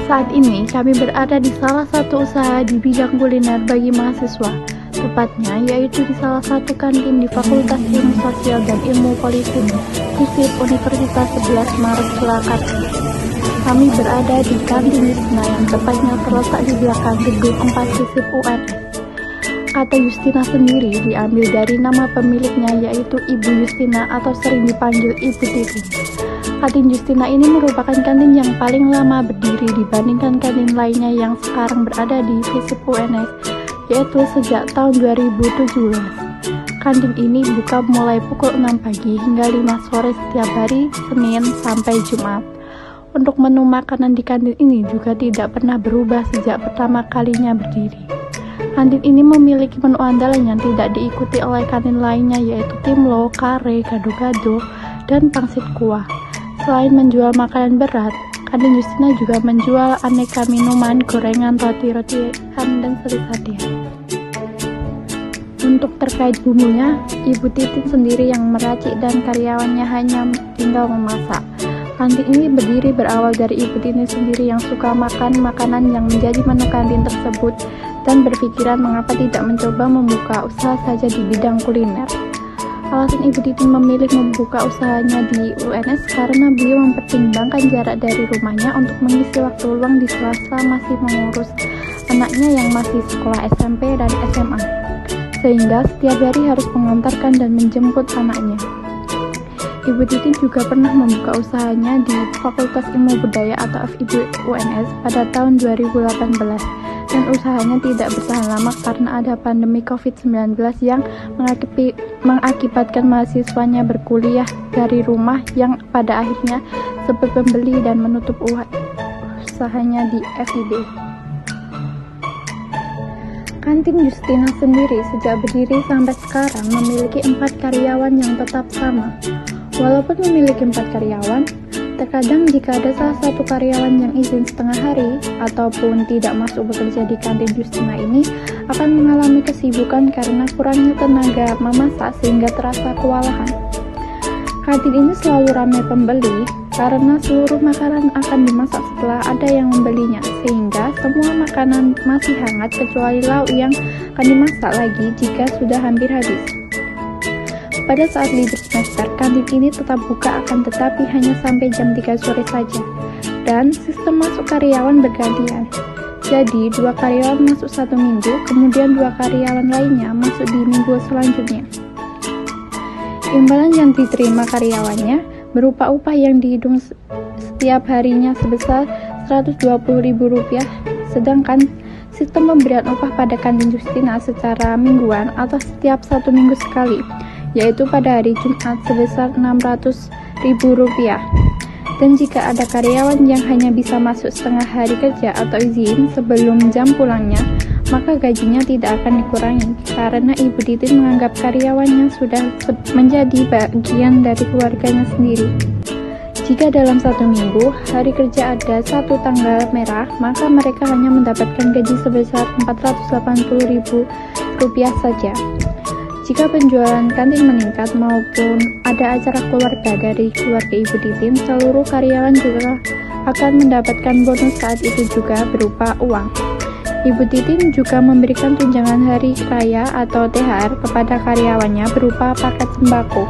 Saat ini kami berada di salah satu usaha di bidang kuliner bagi mahasiswa, tepatnya yaitu di salah satu kantin di Fakultas Ilmu Sosial dan Ilmu Politik FISIP Universitas 11 Maret Surakarta. Kami berada di kantin Justina yang tepatnya terletak di belakang gedung 4 FISIP UNS. Kata Justina sendiri diambil dari nama pemiliknya yaitu Ibu Justina atau sering dipanggil Ibu Titin. Kantin Justina ini merupakan kantin yang paling lama berdiri dibandingkan kantin lainnya yang sekarang berada di FISIP UNS, yaitu sejak tahun 2017. Kantin ini buka mulai pukul 6 pagi hingga 5 sore setiap hari Senin sampai Jumat. Untuk menu makanan di kantin ini juga tidak pernah berubah sejak pertama kalinya berdiri. Kantin ini memiliki menu andalan yang tidak diikuti oleh kantin lainnya yaitu timlo, kare, gado-gado, dan pangsit kuah. Selain menjual makanan berat, kantin Justina juga menjual aneka minuman, gorengan, roti-rotian, dan sate-satean. Untuk terkait bumbunya, Ibu Titin sendiri yang meracik dan karyawannya hanya tinggal memasak. Kantin ini berdiri berawal dari Ibu Titin sendiri yang suka makan makanan yang menjadi menu kantin tersebut dan berpikiran mengapa tidak mencoba membuka usaha saja di bidang kuliner. Alasan Ibu Titin memilih membuka usahanya di UNS karena beliau mempertimbangkan jarak dari rumahnya untuk mengisi waktu luang di sela-sela masih mengurus anaknya yang masih sekolah SMP dan SMA, sehingga setiap hari harus mengantarkan dan menjemput anaknya. Ibu Titin juga pernah membuka usahanya di Fakultas Ilmu Budaya atau FIB UNS pada tahun 2018. Dan usahanya tidak bertahan lama karena ada pandemi COVID-19 yang mengakibatkan mahasiswanya berkuliah dari rumah yang pada akhirnya sempat membeli dan menutup usahanya di FIB. Kantin Justina sendiri sejak berdiri sampai sekarang memiliki 4 karyawan yang tetap sama. Walaupun memiliki 4 karyawan, terkadang jika ada salah satu karyawan yang izin setengah hari ataupun tidak masuk bekerja di kantin Justina ini akan mengalami kesibukan karena kurangnya tenaga memasak sehingga terasa kewalahan. Kantin ini selalu ramai pembeli karena seluruh makanan akan dimasak setelah ada yang membelinya, sehingga semua makanan masih hangat kecuali lauk yang akan dimasak lagi jika sudah hampir habis. Pada saat libur semester, kantin ini tetap buka akan tetapi hanya sampai jam 3 sore saja. Dan sistem masuk karyawan bergantian. Jadi, 2 karyawan masuk 1 minggu, kemudian 2 karyawan lainnya masuk di minggu selanjutnya. Imbalan yang diterima karyawannya berupa upah yang dihitung setiap harinya sebesar Rp120.000, sedangkan sistem pemberian upah pada kantin Justina secara mingguan atau setiap 1 minggu sekali, yaitu pada hari Jumat sebesar Rp600.000. Dan jika ada karyawan yang hanya bisa masuk setengah hari kerja atau izin sebelum jam pulangnya, maka gajinya tidak akan dikurangi karena Ibu Titin menganggap karyawannya sudah menjadi bagian dari keluarganya sendiri. Jika dalam 1 minggu, hari kerja ada 1 tanggal merah, maka mereka hanya mendapatkan gaji sebesar Rp480.000 saja. Jika penjualan kantin meningkat maupun ada acara keluarga dari keluarga Ibu Titin, seluruh karyawan juga akan mendapatkan bonus saat itu juga berupa uang. Ibu Titin juga memberikan tunjangan hari raya atau THR kepada karyawannya berupa paket sembako.